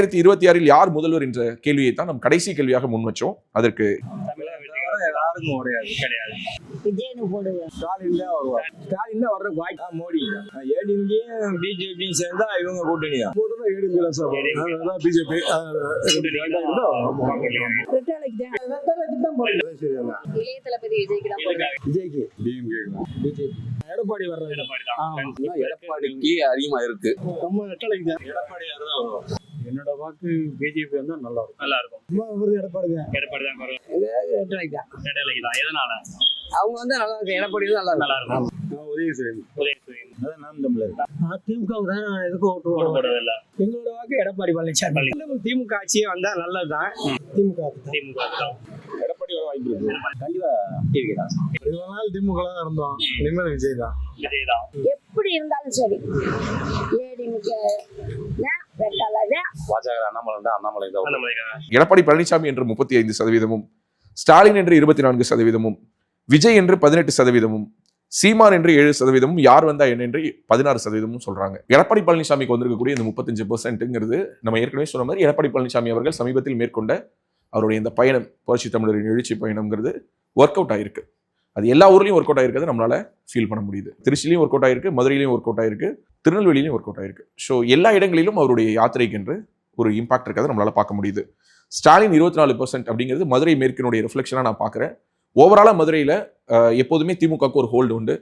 2026 யார் முதல்வர் என்ற கேள்வியை தான் நாம் கடைசி கேள்வியாக முன் வச்சோம். அதற்கு ஸ்டாலின் தான் வருவார். ஸ்டாலின் தான் வர்ற வாய்ப்பு. மோடி ஏடிஎம்கேயும் பிஜேபியும் சேர்ந்தா இவங்க கூட்டணியா பிஜேபி எடப்பாடி வர்றது. எடப்பாடிக்கு அதிகமா இருக்கு. என்னோட வாக்கு பிஜேபி வந்தா நல்லா இருக்கும். எடப்பாடி தான் எதனால அவங்க வந்து நல்லா இருக்கு. எடப்பாடி தான் நல்லா இருக்கும். எங்களோட வாக்கு எடப்பாடி பழனிசாமி. திமுக ஆட்சியே வந்தா நல்லதுதான். திமுக எடப்பாடி வர வாய்ப்பு இருக்கு. கண்டிப்பா இவ்வளவு நாள் திமுக தான் இருந்தோம். இனிமேல் விஜய் தான். எப்படி இருந்தாலும் சரி எடப்பாடி பழனிசாமி என்று 35%, ஸ்டாலின் என்று 24%, விஜய் என்று 18%, சீமான் என்று 7%, யார் வந்தா என்ன என்று 16% சொல்றாங்க. எடப்பாடி பழனிசாமிக்கு வந்திருக்கக்கூடிய இந்த 35%ங்கிறது நம்ம ஏற்கனவே சொன்ன மாதிரி எடப்பாடி பழனிசாமி அவர்கள் சமீபத்தில் மேற்கொண்ட அவருடைய இந்த பயணம், புரட்சி தமிழரின் எழுச்சி பயணம்ங்கிறது ஒர்க் அவுட் ஆயிருக்கு. அது எல்லா ஊர்லையும் ஒர்க் அவுட் ஆயிருக்கிறது நம்மளால ஃபீல் பண்ண முடியுது. திருச்சிலையும் ஒர்க் அவுட் ஆயிருக்கு, மதுரையிலையும் ஒர்க் அவுட் ஆயிருக்கு, திருநெல்வேலியிலும் ஒர்க் அவுட் ஆயிருக்கு. ஸோ எல்லா இடங்களிலும் அவருடைய யாத்திரைக்கு என்று ஒரு இம்பாக்ட் இருக்கிறத நம்மளால பார்க்க முடியுது. ஸ்டாலின் 24% அப்படிங்கிறது மதுரை மேற்கினுடைய ரிஃப்ளெக்ஷனாக நான் பார்க்குறேன். ஓவராலாக மதுரையில் எப்போதுமே திமுகவுக்கு ஒரு ஹோல்டு உண்டு.